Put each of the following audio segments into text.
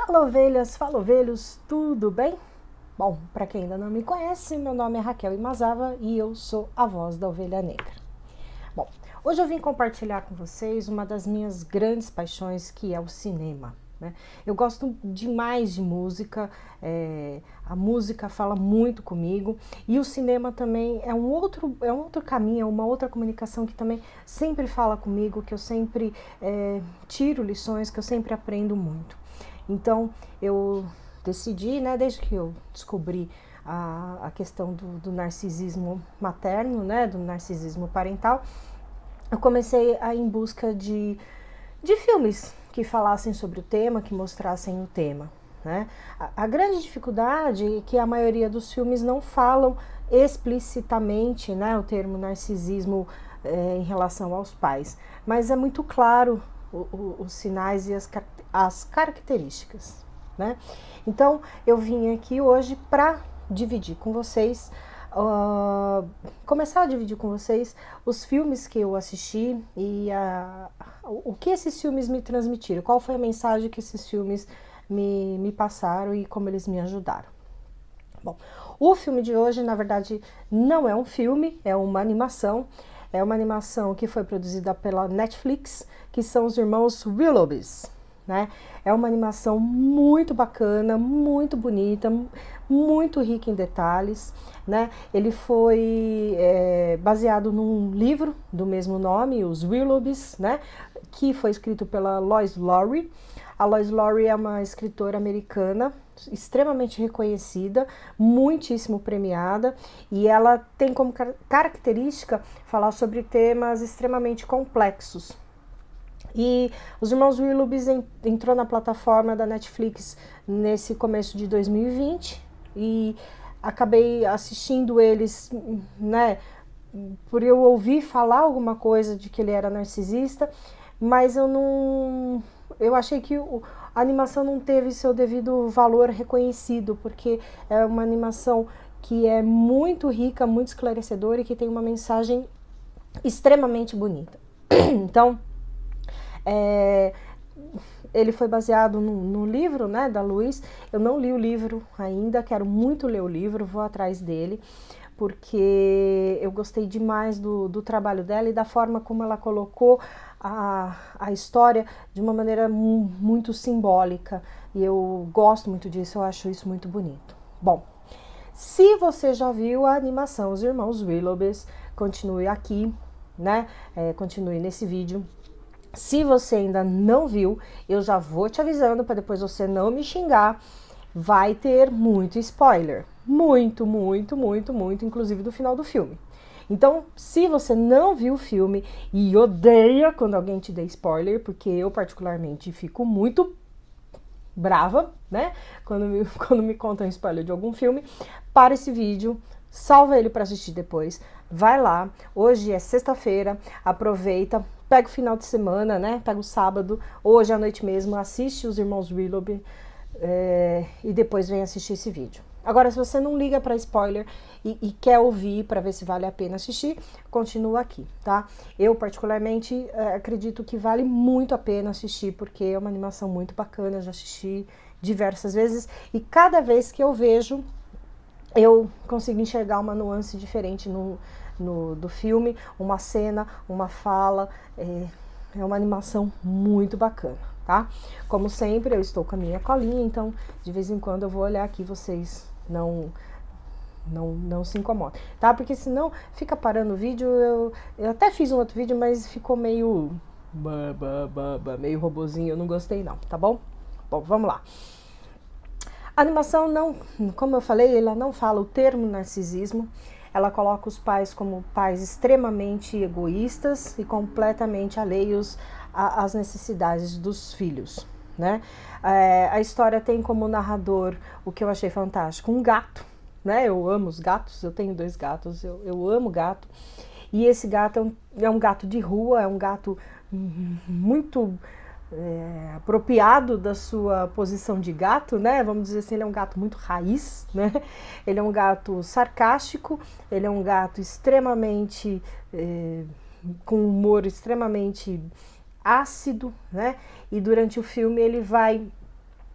Fala ovelhos, tudo bem? Bom, para quem ainda não me conhece, meu nome é Raquel Imazava e eu sou a voz da Ovelha Negra. Bom, hoje eu vim compartilhar com vocês uma das minhas grandes paixões, que é o cinema. Eu gosto demais de música, a música fala muito comigo e o cinema também é um outro caminho, é uma outra comunicação que também sempre fala comigo, que eu sempre tiro lições, que eu sempre aprendo muito. Então eu decidi, desde que eu descobri a questão do narcisismo materno, do narcisismo parental, eu comecei a ir em busca de filmes que falassem sobre o tema, que mostrassem o tema. A grande dificuldade é que a maioria dos filmes não falam explicitamente o termo narcisismo em relação aos pais, mas é muito claro os sinais e as características. Então eu vim aqui hoje para dividir com vocês, começar a dividir com vocês os filmes que eu assisti e o que esses filmes me transmitiram, qual foi a mensagem que esses filmes me passaram e como eles me ajudaram. Bom, o filme de hoje, na verdade, não é um filme, é uma animação. É uma animação que foi produzida pela Netflix, que são os irmãos Willoughbys. É uma animação muito bacana, muito bonita, muito rica em detalhes. Ele foi baseado num livro do mesmo nome, Os Willoughbys, que foi escrito pela Lois Lowry. A Lois Lowry é uma escritora americana extremamente reconhecida, muitíssimo premiada, e ela tem como característica falar sobre temas extremamente complexos. E os irmãos Willoughbys entrou na plataforma da Netflix nesse começo de 2020 e acabei assistindo eles, por eu ouvir falar alguma coisa de que ele era narcisista, mas eu achei que a animação não teve seu devido valor reconhecido, porque é uma animação que é muito rica, muito esclarecedora e que tem uma mensagem extremamente bonita. Então, ele foi baseado no livro da Lois. Eu não li o livro ainda, quero muito ler o livro, vou atrás dele, porque eu gostei demais do trabalho dela e da forma como ela colocou a história de uma maneira muito simbólica, e eu gosto muito disso, eu acho isso muito bonito. Bom, se você já viu a animação Os Irmãos Willoughbys, continue aqui, continue nesse vídeo. Se você ainda não viu, eu já vou te avisando para depois você não me xingar, vai ter muito spoiler, muito, inclusive do final do filme. Então, se você não viu o filme e odeia quando alguém te dê spoiler, porque eu particularmente fico muito brava, quando me contam spoiler de algum filme, para esse vídeo, salva ele para assistir depois, vai lá, hoje é sexta-feira, aproveita, pega o final de semana, pega o sábado, hoje à noite mesmo, assiste Os Irmãos Willoughby e depois vem assistir esse vídeo. Agora, se você não liga para spoiler e quer ouvir para ver se vale a pena assistir, continua aqui, tá? Eu, particularmente, acredito que vale muito a pena assistir, porque é uma animação muito bacana, já assisti diversas vezes, e cada vez que eu vejo, eu consigo enxergar uma nuance diferente do filme, uma cena, uma fala, é uma animação muito bacana, tá? Como sempre, eu estou com a minha colinha, então de vez em quando eu vou olhar aqui, vocês não se incomodem, tá? Porque senão fica parando o vídeo, eu até fiz um outro vídeo, mas ficou meio robozinho, eu não gostei não, tá bom? Bom, vamos lá. A animação não, como eu falei, ela não fala o termo narcisismo, ela coloca os pais como pais extremamente egoístas e completamente alheios às necessidades dos filhos, A história tem como narrador, o que eu achei fantástico, um gato, Eu amo os gatos, eu tenho 2 gatos, eu amo gato, e esse gato é um gato de rua, é um gato muito apropriado da sua posição de gato, vamos dizer assim, ele é um gato muito raiz, Ele é um gato sarcástico, ele é um gato extremamente, com humor extremamente ácido, E durante o filme ele vai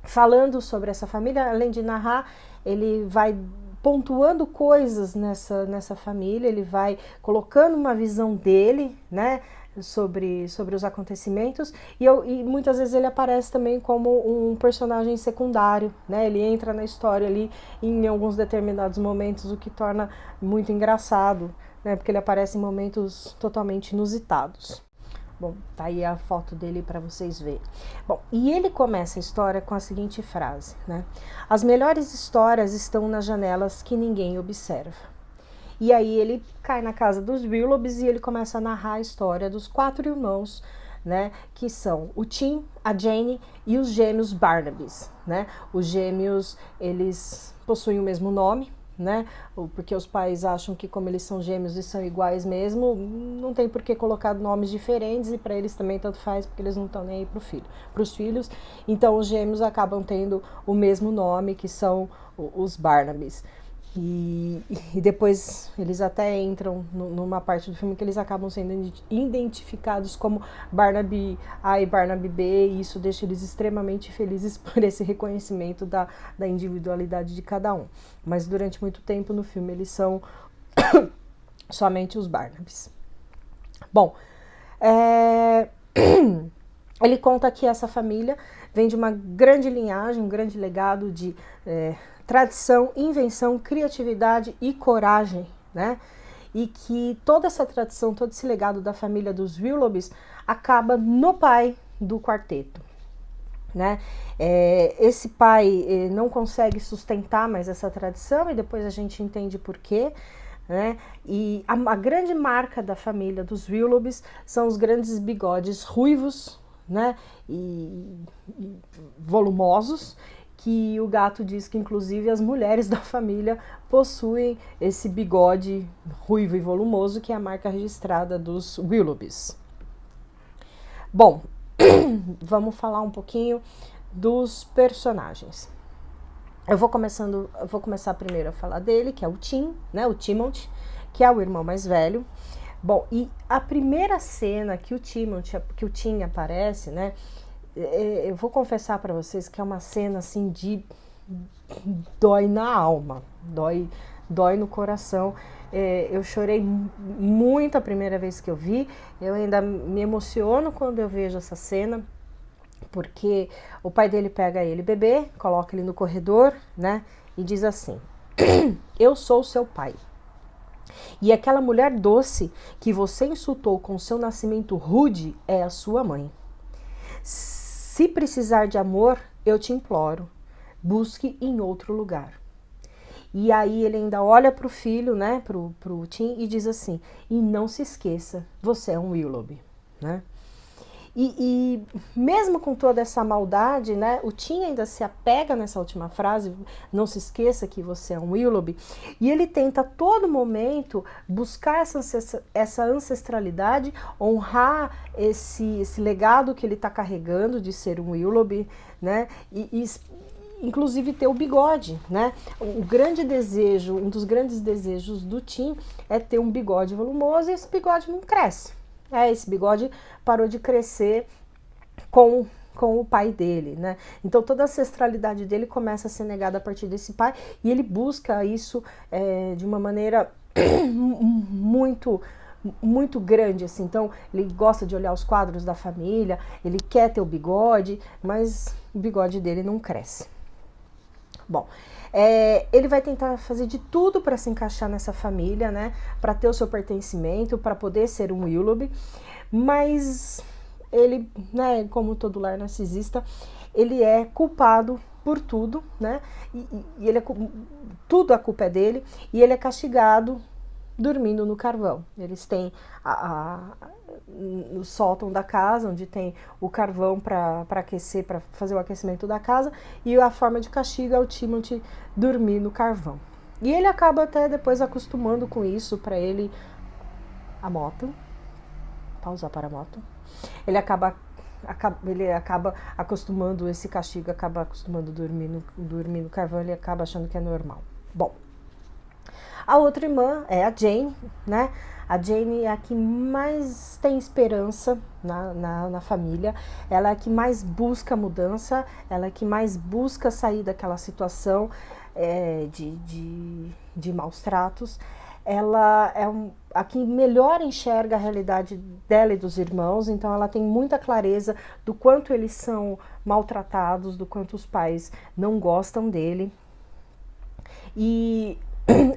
falando sobre essa família, além de narrar, ele vai pontuando coisas nessa família, ele vai colocando uma visão dele, né, sobre os acontecimentos, e muitas vezes ele aparece também como um personagem secundário, né, ele entra na história ali em alguns determinados momentos, o que torna muito engraçado, né, porque ele aparece em momentos totalmente inusitados. Bom, tá aí a foto dele para vocês verem. Bom, e ele começa a história com a seguinte frase, né? As melhores histórias estão nas janelas que ninguém observa. E aí ele cai na casa dos Willoughbys e ele começa a narrar a história dos 4 irmãos, né? Que são o Tim, a Jane e os gêmeos Barnabys, né? Os gêmeos, eles possuem o mesmo nome, né? Porque os pais acham que como eles são gêmeos e são iguais mesmo, não tem por que colocar nomes diferentes, e para eles também tanto faz, porque eles não estão nem aí para os filhos. Então os gêmeos acabam tendo o mesmo nome, que são os Barnabys. E depois eles até entram numa parte do filme que eles acabam sendo identificados como Barnaby A e Barnaby B, e isso deixa eles extremamente felizes por esse reconhecimento da individualidade de cada um. Mas durante muito tempo no filme eles são somente os Barnabys. Bom, ele conta que essa família vem de uma grande linhagem, um grande legado de tradição, invenção, criatividade e coragem, né? E que toda essa tradição, todo esse legado da família dos Willoughbys acaba no pai do quarteto, né? Esse pai não consegue sustentar mais essa tradição, e depois a gente entende por quê, né? E a grande marca da família dos Willoughbys são os grandes bigodes ruivos, né? E volumosos, que o gato diz que inclusive as mulheres da família possuem esse bigode ruivo e volumoso, que é a marca registrada dos Willoughbys. Bom, vamos falar um pouquinho dos personagens. Eu vou começar primeiro a falar dele, que é o Tim, né, o Timothy, que é o irmão mais velho. Bom, e a primeira cena que o Tim aparece, né, eu vou confessar para vocês que é uma cena assim de dói na alma, dói no coração. Eu chorei muito a primeira vez que eu vi, eu ainda me emociono quando eu vejo essa cena, porque o pai dele pega ele bebê, coloca ele no corredor, né, e diz assim: eu sou seu pai. E aquela mulher doce que você insultou com seu nascimento rude é a sua mãe. Se precisar de amor, eu te imploro, busque em outro lugar. E aí ele ainda olha para o filho, né, pro Tim, e diz assim: e não se esqueça, você é um Willoughby, né? E mesmo com toda essa maldade, né, o Tim ainda se apega nessa última frase, não se esqueça que você é um Willoughby, e ele tenta a todo momento buscar essa ancestralidade, honrar esse legado que ele está carregando de ser um Willoughby, né, e inclusive ter o bigode, né? O grande desejo, um dos grandes desejos do Tim é ter um bigode volumoso, e esse bigode não cresce. Esse bigode parou de crescer com o pai dele, né? Então toda a ancestralidade dele começa a ser negada a partir desse pai, e ele busca isso de uma maneira muito grande, assim. Então ele gosta de olhar os quadros da família, ele quer ter o bigode, mas o bigode dele não cresce. Bom, ele vai tentar fazer de tudo para se encaixar nessa família, né? Para ter o seu pertencimento, para poder ser um Willoughby, mas ele, né, como todo lar narcisista, ele é culpado por tudo, né? E ele tudo a culpa é dele, e ele é castigado dormindo no carvão. Eles têm no sótão da casa, onde tem o carvão para aquecer, para fazer o aquecimento da casa, e a forma de castigo é o Timothy dormir no carvão. E ele acaba até depois acostumando com isso. Para ele, a moto, pausar para a moto, ele acaba acostumando esse castigo, acaba acostumando dormir no carvão, ele acaba achando que é normal. Bom, A outra irmã é a Jane, né? A Jane é a que mais tem esperança na família, ela é a que mais busca mudança, ela é a que mais busca sair daquela situação de maus tratos. Ela é a que melhor enxerga a realidade dela e dos irmãos, então ela tem muita clareza do quanto eles são maltratados, do quanto os pais não gostam dele. E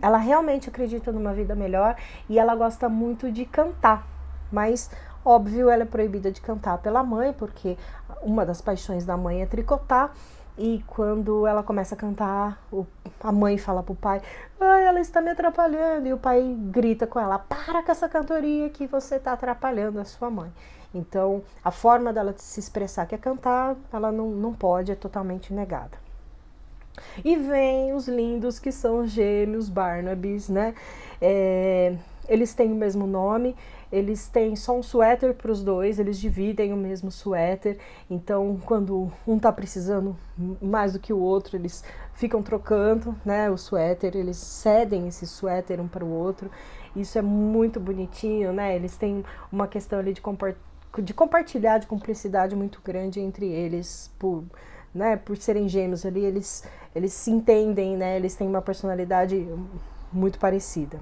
ela realmente acredita numa vida melhor e ela gosta muito de cantar, mas óbvio ela é proibida de cantar pela mãe, porque uma das paixões da mãe é tricotar, e quando ela começa a cantar, a mãe fala pro pai: "Ai, ela está me atrapalhando", e o pai grita com ela: "Para com essa cantoria que você está atrapalhando a sua mãe". Então a forma dela de se expressar, que é cantar, ela não pode, é totalmente negada. E vem os lindos que são os gêmeos Barnabys, né? Eles têm o mesmo nome, eles têm só um suéter para os dois, eles dividem o mesmo suéter, então quando um tá precisando mais do que o outro, eles ficam trocando, né, o suéter, eles cedem esse suéter um para o outro. Isso é muito bonitinho, né? Eles têm uma questão ali de compartilhar, de cumplicidade muito grande entre eles, por serem gêmeos ali, eles se entendem, né? Eles têm uma personalidade muito parecida.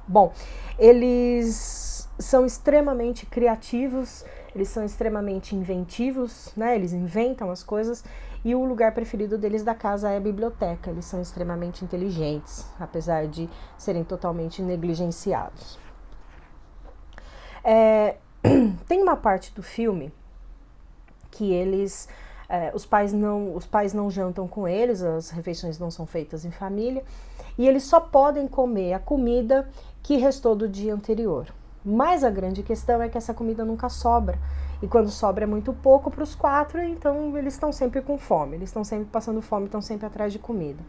Bom, eles são extremamente criativos, eles são extremamente inventivos, né? Eles inventam as coisas, e o lugar preferido deles da casa é a biblioteca. Eles são extremamente inteligentes, apesar de serem totalmente negligenciados. Tem uma parte do filme que os pais não jantam com eles, as refeições não são feitas em família, e eles só podem comer a comida que restou do dia anterior. Mas a grande questão é que essa comida nunca sobra, e quando sobra é muito pouco para os 4, então eles estão sempre com fome, eles estão sempre passando fome, estão sempre atrás de comida.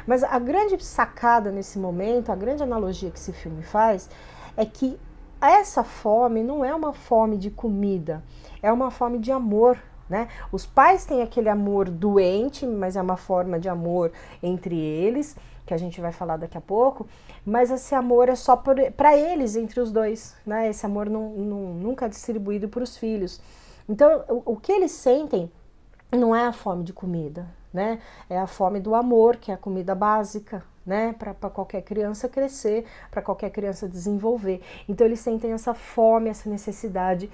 Mas a grande sacada nesse momento, a grande analogia que esse filme faz, é que essa fome não é uma fome de comida, é uma fome de amor. Né? Os pais têm aquele amor doente, mas é uma forma de amor entre eles, que a gente vai falar daqui a pouco, mas esse amor é só para eles, entre os dois, né? Esse amor nunca é distribuído para os filhos. Então, o que eles sentem não é a fome de comida, né? É a fome do amor, que é a comida básica, né? Para qualquer criança crescer, para qualquer criança desenvolver. Então, eles sentem essa fome, essa necessidade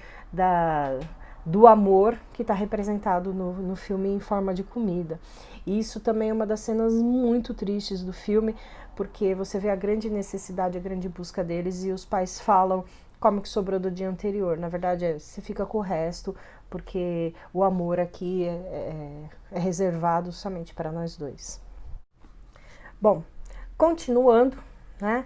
do amor que está representado no filme em forma de comida. E isso também é uma das cenas muito tristes do filme, porque você vê a grande necessidade, a grande busca deles, e os pais falam como que sobrou do dia anterior. Na verdade, você fica com o resto, porque o amor aqui é reservado somente para nós dois. Bom, continuando, né?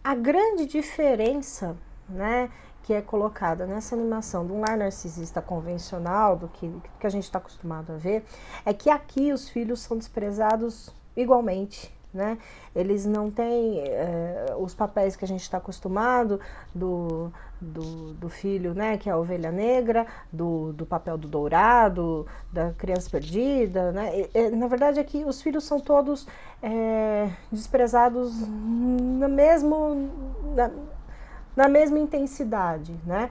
A grande diferença, né, que é colocada nessa animação de um lar narcisista convencional, do que a gente está acostumado a ver, é que aqui os filhos são desprezados igualmente, né? Eles não têm os papéis que a gente está acostumado do filho, né, que é a ovelha negra, do papel do dourado, da criança perdida, né? Na verdade, aqui os filhos são todos desprezados na mesma intensidade, né?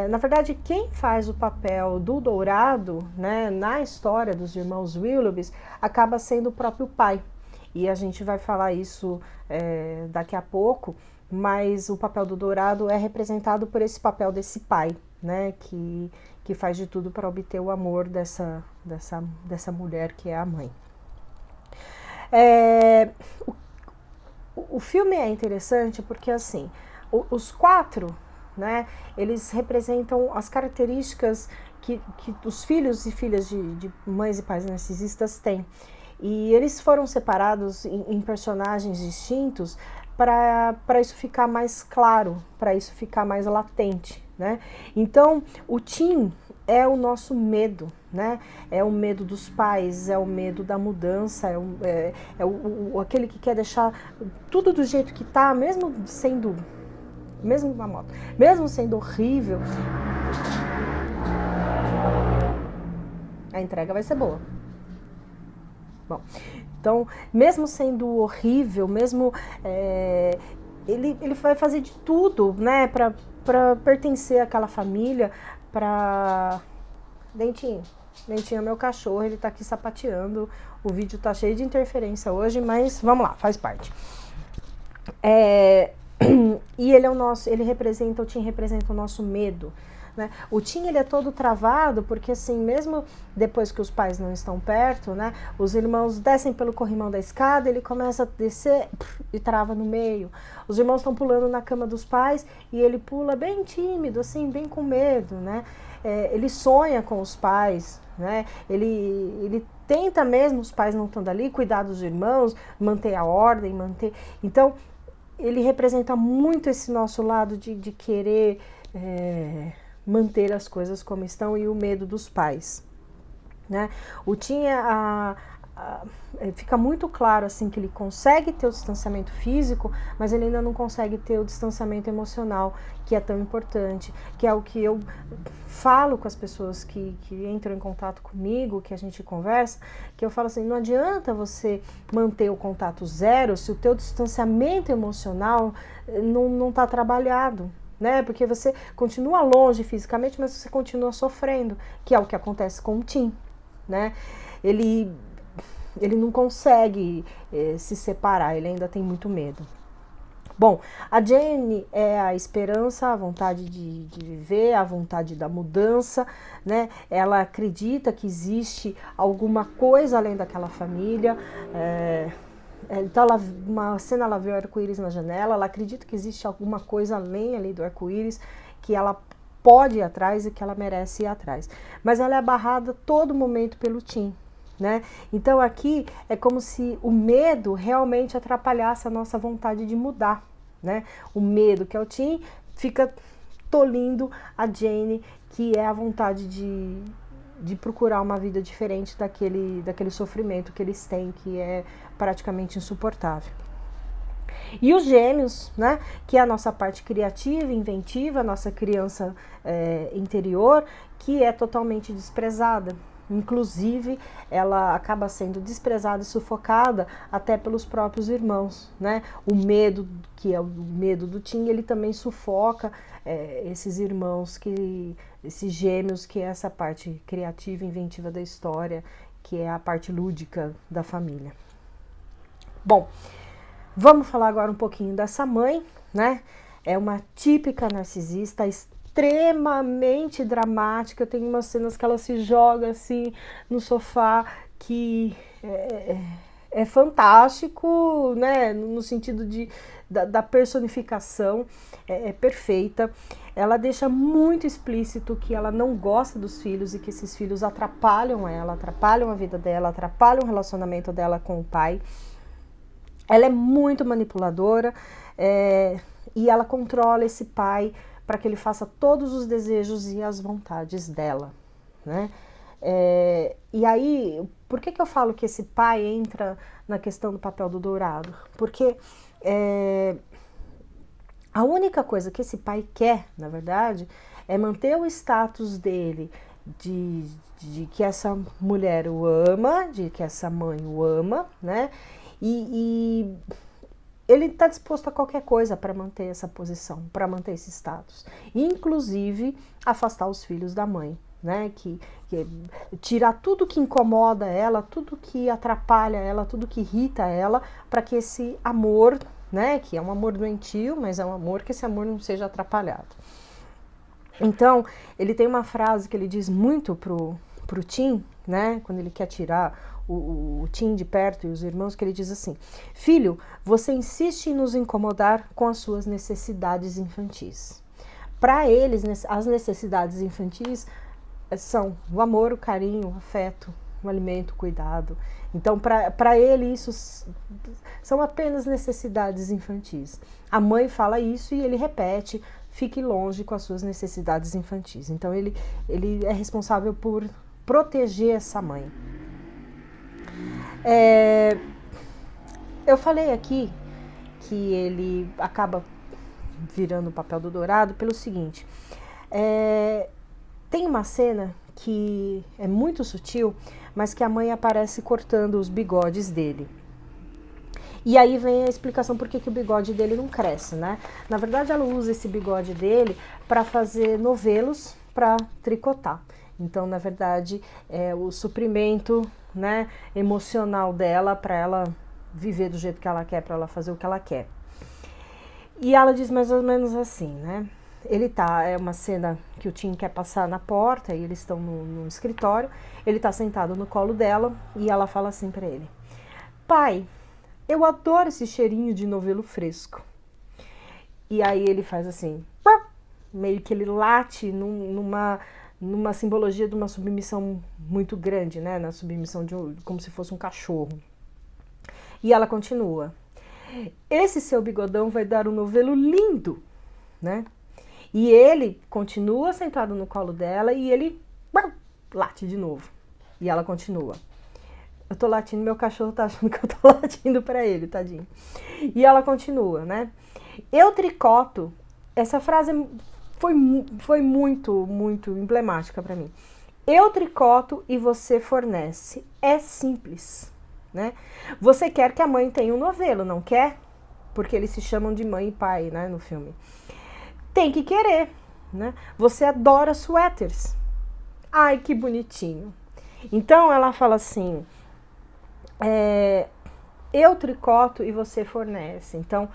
Na verdade, quem faz o papel do dourado, né, na história dos irmãos Willoughby, acaba sendo o próprio pai. E a gente vai falar isso daqui a pouco, mas o papel do dourado é representado por esse papel desse pai, né, que faz de tudo para obter o amor dessa mulher que é a mãe. O filme é interessante porque, assim, os 4, né, eles representam as características que os filhos e filhas de mães e pais narcisistas têm. E eles foram separados em personagens distintos para isso ficar mais claro, para isso ficar mais latente, né? Então, o Tim é o nosso medo, né? É o medo dos pais, é o medo da mudança, aquele que quer deixar tudo do jeito que tá, mesmo sendo horrível, a entrega vai ser boa. Bom, então, mesmo sendo horrível, mesmo ele vai fazer de tudo, né, para pertencer àquela família, para... Dentinho é meu cachorro, ele tá aqui sapateando, o vídeo tá cheio de interferência hoje, mas vamos lá, faz parte. E ele é o nosso, o Tim representa o nosso medo, né? O Tim, ele é todo travado porque, assim, mesmo depois que os pais não estão perto, né, os irmãos descem pelo corrimão da escada, ele começa a descer e trava no meio. Os irmãos estão pulando na cama dos pais e ele pula bem tímido, assim, bem com medo, né? Ele sonha com os pais, né? Ele tenta mesmo, os pais não estando ali, cuidar dos irmãos, manter a ordem, manter... Então, ele representa muito esse nosso lado de querer manter as coisas como estão e o medo dos pais, né? O Tim fica muito claro assim que ele consegue ter o distanciamento físico, mas ele ainda não consegue ter o distanciamento emocional, que é tão importante, que é o que eu falo com as pessoas que entram em contato comigo, que a gente conversa, que eu falo assim, não adianta você manter o contato zero se o teu distanciamento emocional não está trabalhado, né? Porque você continua longe fisicamente, mas você continua sofrendo, que é o que acontece com o Tim, né? Ele não consegue se separar, ele ainda tem muito medo. Bom, a Jane é a esperança, a vontade de viver, a vontade da mudança, né? Ela acredita que existe alguma coisa além daquela família. Então, uma cena, ela vê o arco-íris na janela, ela acredita que existe alguma coisa além ali do arco-íris, que ela pode ir atrás e que ela merece ir atrás. Mas ela é barrada todo momento pelo Tim, né? Então aqui é como se o medo realmente atrapalhasse a nossa vontade de mudar, né? O medo, que é o Tim, fica tolindo a Jane, que é a vontade de procurar uma vida diferente daquele sofrimento que eles têm, que é praticamente insuportável. E os gêmeos, né, que é a nossa parte criativa, inventiva, a nossa criança interior, que é totalmente desprezada. Inclusive, ela acaba sendo desprezada e sufocada até pelos próprios irmãos, né? O medo, que é o medo do Tim, ele também sufoca esses irmãos, esses gêmeos, que é essa parte criativa e inventiva da história, que é a parte lúdica da família. Bom, vamos falar agora um pouquinho dessa mãe, né? É uma típica narcisista, extremamente dramática. Tem umas cenas que ela se joga assim no sofá, que é fantástico, né? No sentido da personificação, é perfeita. Ela deixa muito explícito que ela não gosta dos filhos e que esses filhos atrapalham ela, atrapalham a vida dela, atrapalham o relacionamento dela com o pai. Ela é muito manipuladora e ela controla esse pai para que ele faça todos os desejos e as vontades dela, né? E aí, por que eu falo que esse pai entra na questão do papel do dourado? Porque a única coisa que esse pai quer, na verdade, é manter o status dele de que essa mulher o ama, de que essa mãe o ama, né? E ele está disposto a qualquer coisa para manter essa posição, para manter esse status. Inclusive, afastar os filhos da mãe, né? Que tirar tudo que incomoda ela, tudo que atrapalha ela, tudo que irrita ela, para que esse amor, né? Que é um amor doentio, mas é um amor, que esse amor não seja atrapalhado. Então, ele tem uma frase que ele diz muito pro Tim, né? Quando ele quer tirar o Tim de perto e os irmãos, que ele diz assim: filho, você insiste em nos incomodar com as suas necessidades infantis. Para eles, as necessidades infantis são o amor, o carinho, o afeto, o alimento, o cuidado. Então, para ele, isso são apenas necessidades infantis. A mãe fala isso e ele repete: fique longe com as suas necessidades infantis. Então, ele é responsável por proteger essa mãe. Eu falei aqui que ele acaba virando o papel do dourado pelo seguinte: tem uma cena que é muito sutil, mas que a mãe aparece cortando os bigodes dele. E aí vem a explicação por que o bigode dele não cresce, né? Na verdade, ela usa esse bigode dele para fazer novelos para tricotar. Então, na verdade, é o suprimento, né, emocional dela para ela viver do jeito que ela quer, para ela fazer o que ela quer. E ela diz mais ou menos assim, né? É uma cena que o Tim quer passar na porta e eles estão no escritório. Ele tá sentado no colo dela e ela fala assim para ele: pai, eu adoro esse cheirinho de novelo fresco. E aí ele faz assim, meio que ele late numa simbologia de uma submissão muito grande, né? Na submissão como se fosse um cachorro. E ela continua: esse seu bigodão vai dar um novelo lindo, né? E ele continua sentado no colo dela e ele late de novo. E ela continua: eu tô latindo, meu cachorro tá achando que eu tô latindo pra ele, tadinho. E ela continua, né? Eu tricoto. Essa frase foi muito, muito emblemática pra mim. Eu tricoto e você fornece. É simples, né? Você quer que a mãe tenha um novelo, não quer? Porque eles se chamam de mãe e pai, né, no filme. Tem que querer, né? Você adora suéteres. Ai, que bonitinho. Então ela fala assim: eu tricoto e você fornece. Então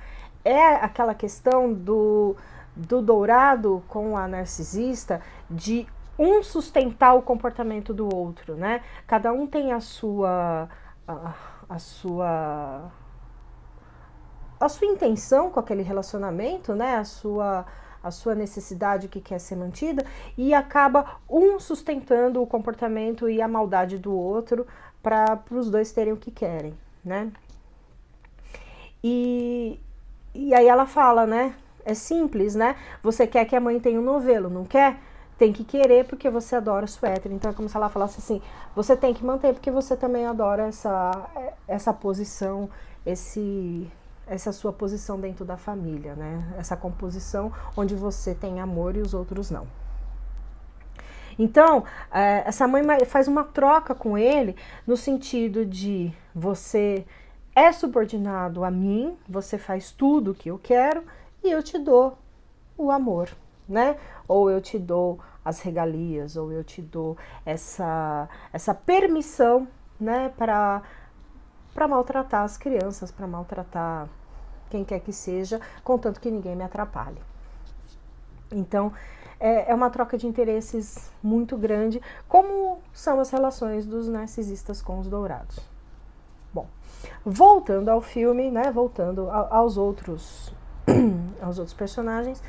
é aquela questão do dourado com a narcisista, de um sustentar o comportamento do outro, né? Cada um tem a sua intenção com aquele relacionamento, né? A sua necessidade que quer ser mantida, e acaba um sustentando o comportamento e a maldade do outro para os dois terem o que querem, né? E aí ela fala, né? É simples, né? Você quer que a mãe tenha um novelo, não quer? Tem que querer porque você adora suéter. Então é como se ela falasse assim: você tem que manter porque você também adora essa posição, essa sua posição dentro da família, né? Essa composição onde você tem amor e os outros não. Então, essa mãe faz uma troca com ele no sentido de: você é subordinado a mim, você faz tudo o que eu quero e eu te dou o amor, né? Ou eu te dou as regalias, ou eu te dou essa permissão, né, para maltratar as crianças, para maltratar quem quer que seja, contanto que ninguém me atrapalhe. Então, é uma troca de interesses muito grande, como são as relações dos narcisistas com os dourados. Bom, voltando ao filme, né, voltando aos outros personagens,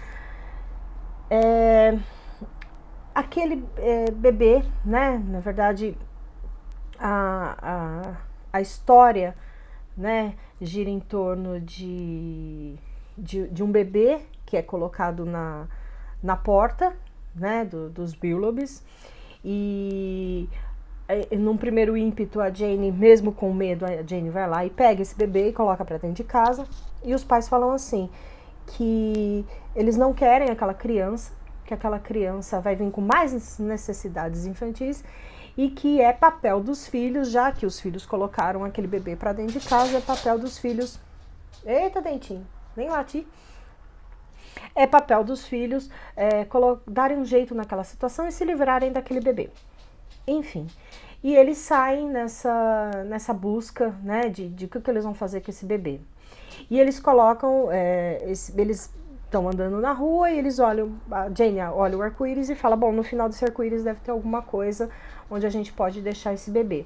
aquele bebê, né, na verdade, a história, né, gira em torno de um bebê que é colocado na porta, né, dos Billobs, e num primeiro ímpeto a Jane, mesmo com medo, a Jane vai lá e pega esse bebê e coloca para dentro de casa, e os pais falam assim, que eles não querem aquela criança, que aquela criança vai vir com mais necessidades infantis, e que é papel dos filhos, já que os filhos colocaram aquele bebê para dentro de casa, é papel dos filhos... Eita, dentinho, nem lati. É papel dos filhos darem um jeito naquela situação e se livrarem daquele bebê. Enfim, e eles saem nessa busca, né, de o que eles vão fazer com esse bebê. E eles colocam, eles estão andando na rua e eles olham, a Jane olha o arco-íris e fala: bom, no final desse arco-íris deve ter alguma coisa onde a gente pode deixar esse bebê.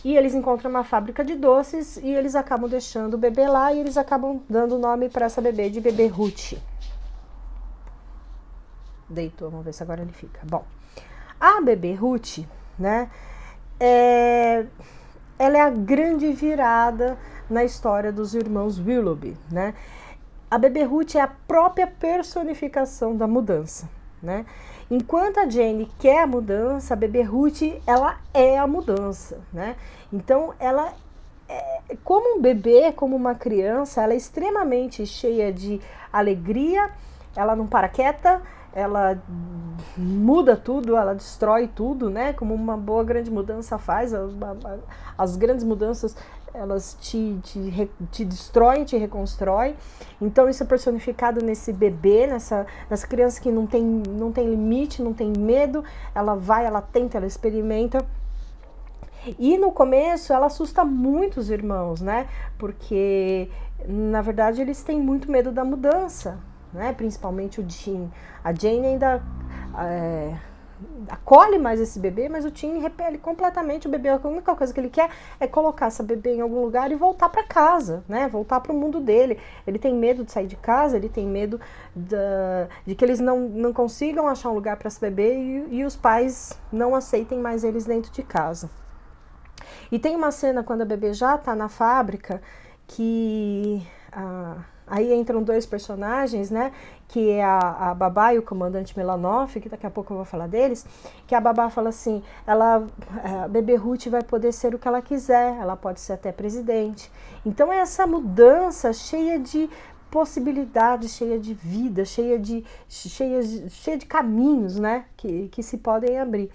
E eles encontram uma fábrica de doces e eles acabam deixando o bebê lá e eles acabam dando o nome para essa bebê de bebê Ruth. Deitou, vamos ver se agora ele fica. Bom, a bebê Ruth, né, ela é a grande virada na história dos irmãos Willoughby, né? A bebê Ruth é a própria personificação da mudança, né? Enquanto a Jane quer a mudança, a bebê Ruth, ela é a mudança, né? Então, ela como um bebê, como uma criança, ela é extremamente cheia de alegria, ela não para quieta, ela muda tudo, ela destrói tudo, né? Como uma boa grande mudança faz. As grandes mudanças, elas te destroem, te reconstroem. Então isso é personificado nesse bebê, nessa criança que não tem limite, não tem medo. Ela vai, ela tenta, ela experimenta. E no começo ela assusta muito os irmãos, né? Porque na verdade eles têm muito medo da mudança, né? Principalmente o Tim. A Jane ainda acolhe mais esse bebê, mas o Tim repele completamente o bebê. A única coisa que ele quer é colocar essa bebê em algum lugar e voltar para casa, né? Voltar para o mundo dele. Ele tem medo de sair de casa, ele tem medo de que eles não consigam achar um lugar para esse bebê e os pais não aceitem mais eles dentro de casa. E tem uma cena quando a bebê já tá na fábrica que aí entram dois personagens, né? Que é a babá e o comandante Melanoff, que daqui a pouco eu vou falar deles. Que a babá fala assim: a bebê Ruth vai poder ser o que ela quiser, ela pode ser até presidente. Então é essa mudança cheia de possibilidades, cheia de vida, cheia de caminhos, né? Que se podem abrir.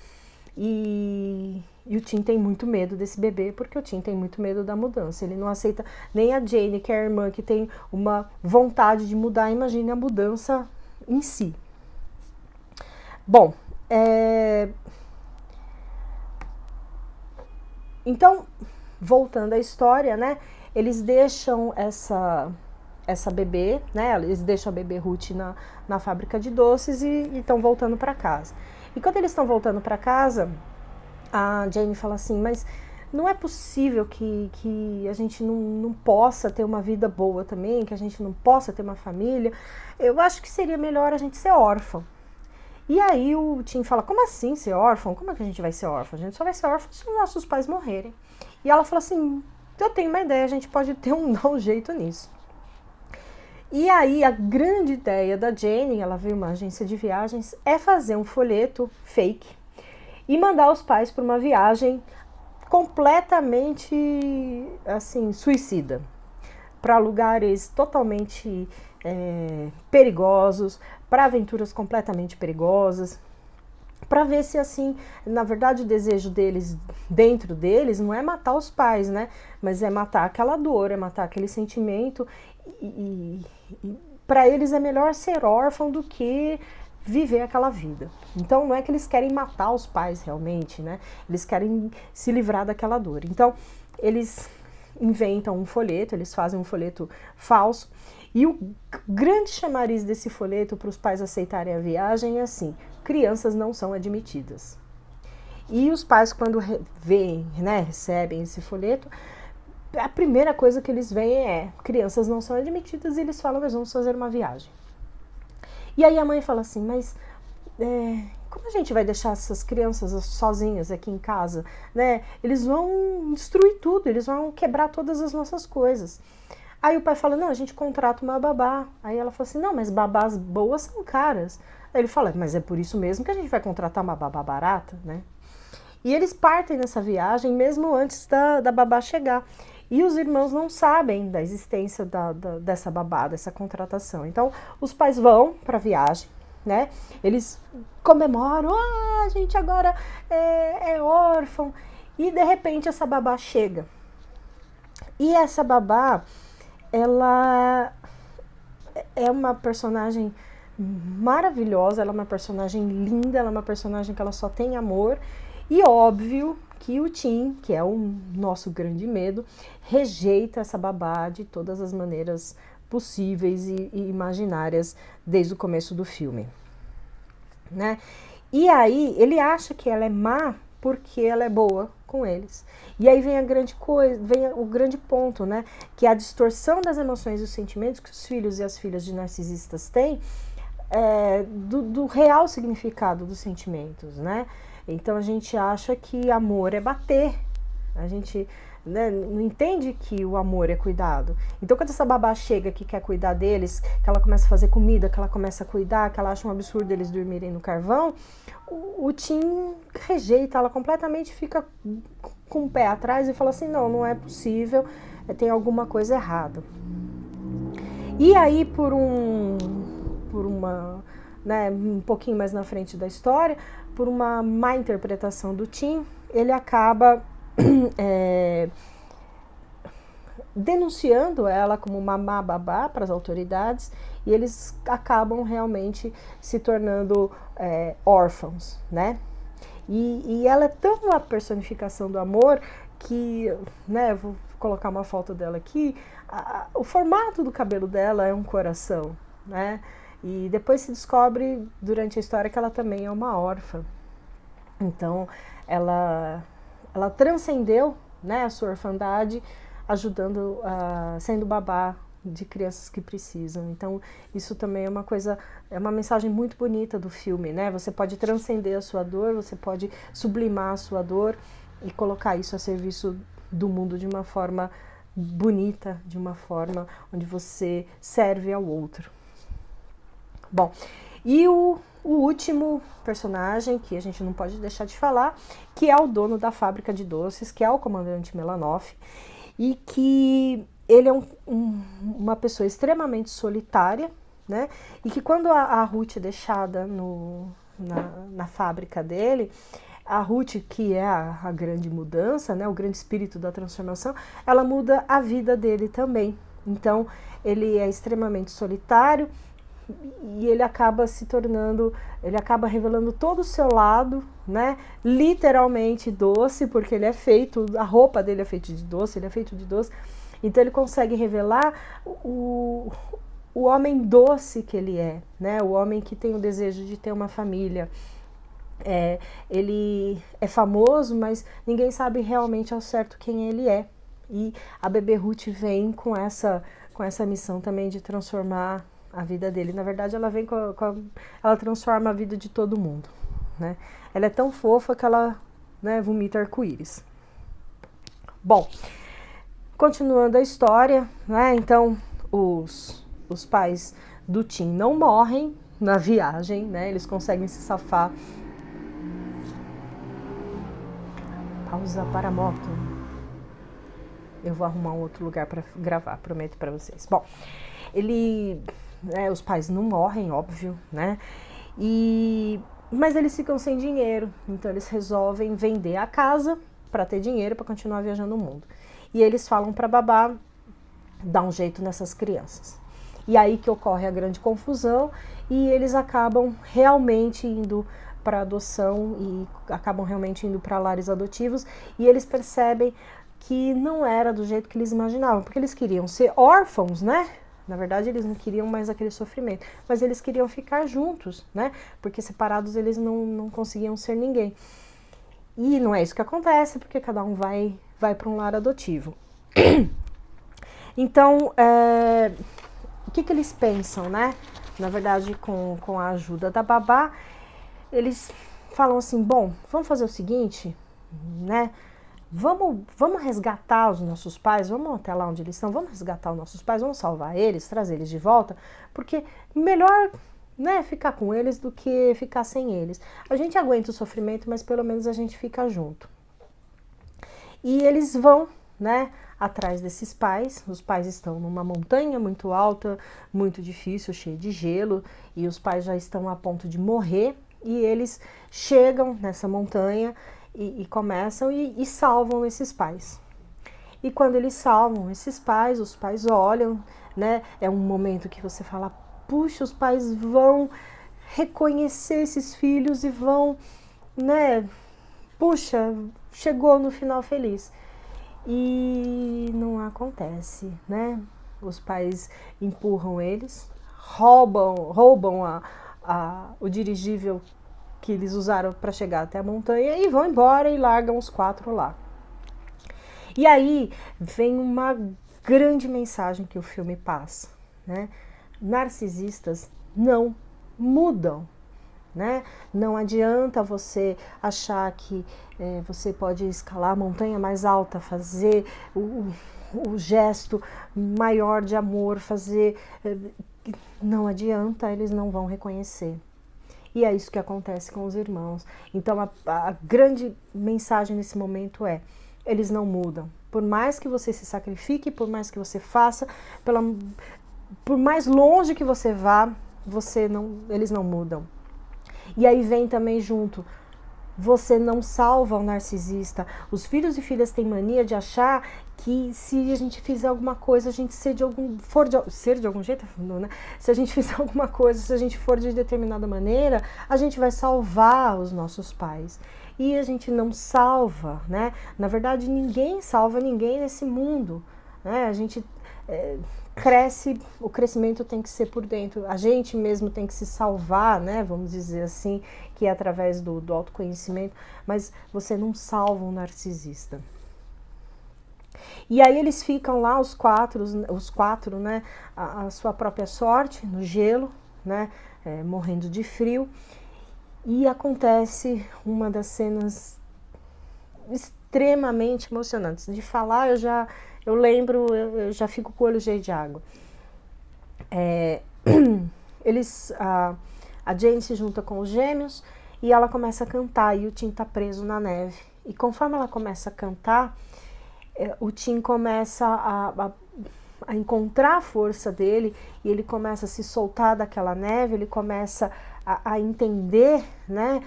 E o Tim tem muito medo desse bebê, porque o Tim tem muito medo da mudança. Ele não aceita nem a Jane, que é a irmã, que tem uma vontade de mudar. Imagine a mudança em si. Bom, então, voltando à história, né? Eles deixam essa bebê, né? Eles deixam a bebê Ruth na fábrica de doces e estão voltando para casa. E quando eles estão voltando para casa, a Jane fala assim: mas não é possível que a gente não possa ter uma vida boa também, que a gente não possa ter uma família. Eu acho que seria melhor a gente ser órfão. E aí o Tim fala: como assim ser órfão? Como é que a gente vai ser órfão? A gente só vai ser órfão se os nossos pais morrerem. E ela fala assim: eu tenho uma ideia, a gente pode dar um jeito nisso. E aí a grande ideia da Jane, ela veio uma agência de viagens, é fazer um folheto fake e mandar os pais para uma viagem completamente assim suicida, para lugares totalmente perigosos, para aventuras completamente perigosas, para ver se assim, na verdade o desejo deles, dentro deles, não é matar os pais, né? Mas é matar aquela dor, é matar aquele sentimento e para eles é melhor ser órfão do que viver aquela vida. Então não é que eles querem matar os pais realmente, né? Eles querem se livrar daquela dor. Então eles inventam um folheto, eles fazem um folheto falso. E o grande chamariz desse folheto para os pais aceitarem a viagem é assim: crianças não são admitidas. E os pais, quando veem, né, recebem esse folheto, a primeira coisa que eles veem é: crianças não são admitidas, e eles falam: mas vamos fazer uma viagem. E aí a mãe fala assim: mas como a gente vai deixar essas crianças sozinhas aqui em casa, né? Eles vão destruir tudo, eles vão quebrar todas as nossas coisas. Aí o pai fala: não, a gente contrata uma babá. Aí ela fala assim: não, mas babás boas são caras. Aí ele fala: mas é por isso mesmo que a gente vai contratar uma babá barata, né? E eles partem nessa viagem mesmo antes da babá chegar. E os irmãos não sabem da existência dessa babá, dessa contratação. Então, os pais vão para a viagem, né? Eles comemoram: a gente agora é órfão. E, de repente, essa babá chega. E essa babá, ela é uma personagem maravilhosa, ela é uma personagem linda, ela é uma personagem que ela só tem amor. E óbvio que o Tim, que é o nosso grande medo, rejeita essa babá de todas as maneiras possíveis e imaginárias desde o começo do filme, né? E aí ele acha que ela é má porque ela é boa com eles. E aí vem a grande coisa, vem o grande ponto, né? Que a distorção das emoções e os sentimentos que os filhos e as filhas de narcisistas têm do real significado dos sentimentos, né? Então a gente acha que amor é bater, a gente, né, não entende que o amor é cuidado. Então quando essa babá chega que quer cuidar deles, que ela começa a fazer comida, que ela começa a cuidar, que ela acha um absurdo eles dormirem no carvão, o Tim rejeita ela completamente, fica com o pé atrás e fala assim: não é possível, tem alguma coisa errada. E aí por uma né, um pouquinho mais na frente da história, por uma má interpretação do Tim, ele acaba denunciando ela como uma má babá para as autoridades, e eles acabam realmente se tornando órfãos, né? E ela é tão a personificação do amor que, né, vou colocar uma foto dela aqui, o formato do cabelo dela é um coração, né? E depois se descobre durante a história que ela também é uma órfã. Então ela transcendeu, né, a sua orfandade, ajudando, sendo babá de crianças que precisam. Então isso também é uma coisa, é uma mensagem muito bonita do filme, né? Você pode transcender a sua dor, você pode sublimar a sua dor e colocar isso a serviço do mundo de uma forma bonita, de uma forma onde você serve ao outro. Bom, e o último personagem que a gente não pode deixar de falar, que é o dono da fábrica de doces, que é o comandante Melanoff, e que ele é uma pessoa extremamente solitária, né? E que quando a Ruth é deixada na fábrica dele, a Ruth, que é a grande mudança, né, o grande espírito da transformação, ela muda a vida dele também. Então ele é extremamente solitário e ele acaba se tornando, ele acaba revelando todo o seu lado, né, literalmente doce, porque ele é feito, a roupa dele é feita de doce, ele é feito de doce. Então ele consegue revelar o homem doce que ele é, né, o homem que tem o desejo de ter uma família. Ele é famoso, mas ninguém sabe realmente ao certo quem ele é. E a bebê Ruth vem com essa missão também de transformar a vida dele. Na verdade, ela vem ela transforma a vida de todo mundo, né? Ela é tão fofa que ela, né, vomita arco-íris. Bom, continuando a história, né? Então os pais do Tim não morrem na viagem, né? Eles conseguem se safar. Pausa para a moto. Eu vou arrumar um outro lugar para gravar, prometo para vocês. Bom, os pais não morrem, óbvio, né? Mas eles ficam sem dinheiro, então eles resolvem vender a casa para ter dinheiro para continuar viajando o mundo. E eles falam para babá dar um jeito nessas crianças. E aí que ocorre a grande confusão e eles acabam realmente indo para adoção e acabam realmente indo para lares adotivos, e eles percebem que não era do jeito que eles imaginavam, porque eles queriam ser órfãos, né? Na verdade, eles não queriam mais aquele sofrimento, mas eles queriam ficar juntos, né? Porque separados eles não conseguiam ser ninguém. E não é isso que acontece, porque cada um vai para um lar adotivo. Então, o que eles pensam, né? Na verdade, com a ajuda da babá, eles falam assim, bom, vamos fazer o seguinte, né? Vamos resgatar os nossos pais, vamos até lá onde eles estão, vamos resgatar os nossos pais, vamos salvar eles, trazer eles de volta, porque melhor, né, ficar com eles do que ficar sem eles. A gente aguenta o sofrimento, mas pelo menos a gente fica junto. E eles vão, né, atrás desses pais. Os pais estão numa montanha muito alta, muito difícil, cheia de gelo, e os pais já estão a ponto de morrer, e eles chegam nessa montanha e começam e salvam esses pais. E quando eles salvam esses pais, os pais olham, né? É um momento que você fala, puxa, os pais vão reconhecer esses filhos e vão, né? Puxa, chegou no final feliz. E não acontece, né? Os pais empurram eles, roubam o dirigível que eles usaram para chegar até a montanha e vão embora e largam os 4 lá. E aí vem uma grande mensagem que o filme passa, né? Narcisistas não mudam, né? Não adianta você achar que você pode escalar a montanha mais alta, fazer o gesto maior de amor, fazer... Não adianta, eles não vão reconhecer. E é isso que acontece com os irmãos. Então a grande mensagem nesse momento é, eles não mudam. Por mais que você se sacrifique, por mais que você faça, por mais longe que você vá, eles não mudam. E aí vem também junto, você não salva o narcisista. Os filhos e filhas têm mania de achar que se a gente fizer alguma coisa, a gente ser de algum jeito, né? Se a gente fizer alguma coisa, se a gente for de determinada maneira, a gente vai salvar os nossos pais. E a gente não salva, né? Na verdade, ninguém salva ninguém nesse mundo, né? A gente cresce, o crescimento tem que ser por dentro, a gente mesmo tem que se salvar, né? Vamos dizer assim, que é através do autoconhecimento, mas você não salva um narcisista. E aí eles ficam lá, os quatro, né, a sua própria sorte, no gelo, né, morrendo de frio, e acontece uma das cenas extremamente emocionantes. De falar, eu lembro, eu já fico com o olho cheio de água. A Jane se junta com os gêmeos e ela começa a cantar, e o Tim tá preso na neve. E conforme ela começa a cantar, o Tim começa a encontrar a força dele, e ele começa a se soltar daquela neve, ele começa a entender, né,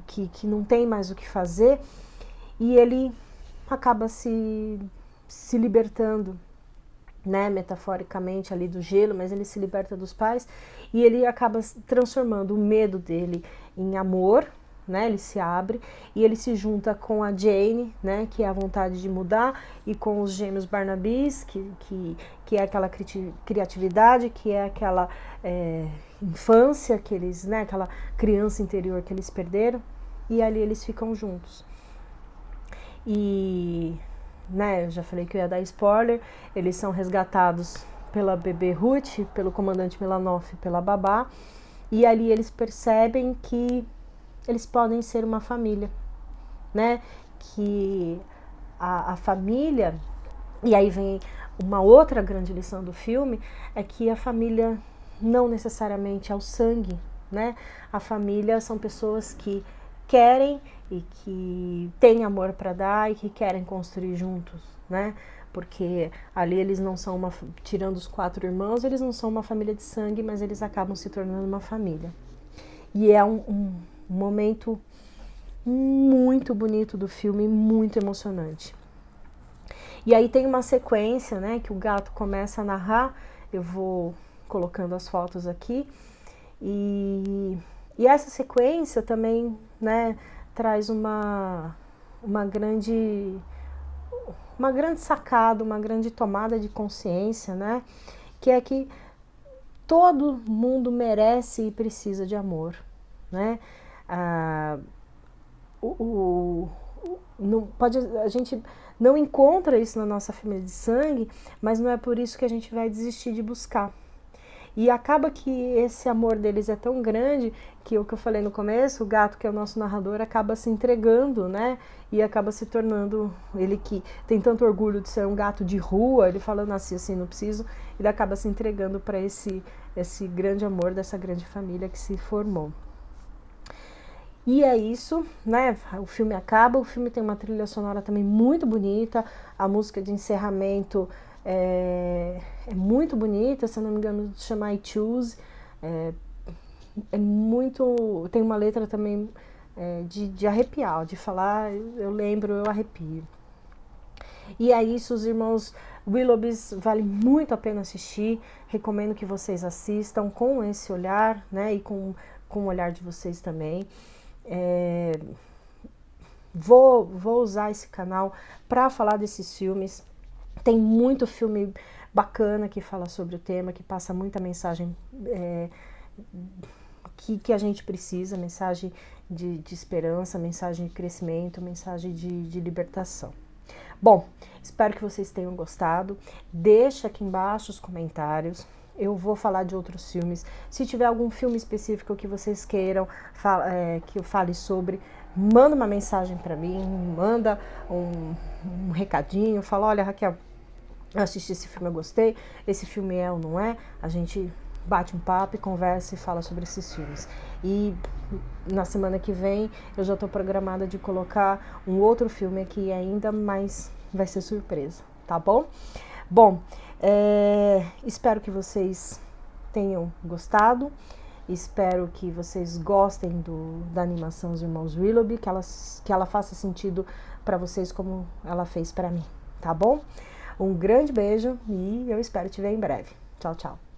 que não tem mais o que fazer, e ele acaba se libertando, né, metaforicamente ali do gelo, mas ele se liberta dos pais, e ele acaba transformando o medo dele em amor, né, ele se abre, e ele se junta com a Jane, né, que é a vontade de mudar, e com os gêmeos Barnabys, que é aquela criatividade, que é aquela infância que eles, né, aquela criança interior que eles perderam, e ali eles ficam juntos. E, né, eu já falei que eu ia dar spoiler, eles são resgatados pela bebê Ruth, pelo comandante Milanoff, pela babá, e ali eles percebem que eles podem ser uma família, né, que a família, e aí vem uma outra grande lição do filme, é que a família não necessariamente é o sangue, né, a família são pessoas que querem e que têm amor para dar e que querem construir juntos, né, porque ali eles não são tirando os 4 irmãos, eles não são uma família de sangue, mas eles acabam se tornando uma família. E é um momento muito bonito do filme, muito emocionante. E aí tem uma sequência, né, que o gato começa a narrar, eu vou colocando as fotos aqui, e essa sequência também, né, traz uma grande sacada, uma grande tomada de consciência, né, que é que todo mundo merece e precisa de amor, né? A gente não encontra isso na nossa família de sangue, mas não é por isso que a gente vai desistir de buscar. E acaba que esse amor deles é tão grande que o que eu falei no começo, o gato, que é o nosso narrador, acaba se entregando, né? E acaba se tornando, ele que tem tanto orgulho de ser um gato de rua, ele fala, nasci assim, não preciso, ele acaba se entregando para esse grande amor dessa grande família que se formou. E é isso, né? O filme acaba, o filme tem uma trilha sonora também muito bonita, a música de encerramento é muito bonita, se eu não me engano, chama I Choose, é muito, tem uma letra também de arrepiar, de falar, eu lembro, eu arrepio. E é isso, os irmãos Willoughbys, vale muito a pena assistir, recomendo que vocês assistam com esse olhar, né, e com o olhar de vocês também. Vou usar esse canal para falar desses filmes, tem muito filme bacana que fala sobre o tema, que passa muita mensagem que a gente precisa, mensagem de esperança, mensagem de crescimento, mensagem de libertação. Bom, espero que vocês tenham gostado, deixa aqui embaixo os comentários, eu vou falar de outros filmes, se tiver algum filme específico que vocês queiram que eu fale sobre, manda uma mensagem para mim, manda um recadinho, fala, olha Raquel, eu assisti esse filme, eu gostei, esse filme é ou não é, a gente bate um papo e conversa e fala sobre esses filmes. E na semana que vem eu já estou programada de colocar um outro filme aqui ainda, mas vai ser surpresa, tá bom? Bom, espero que vocês tenham gostado. Espero que vocês gostem da animação Os Irmãos Willoughby, que ela faça sentido para vocês como ela fez para mim, tá bom? Um grande beijo e eu espero te ver em breve. Tchau, tchau.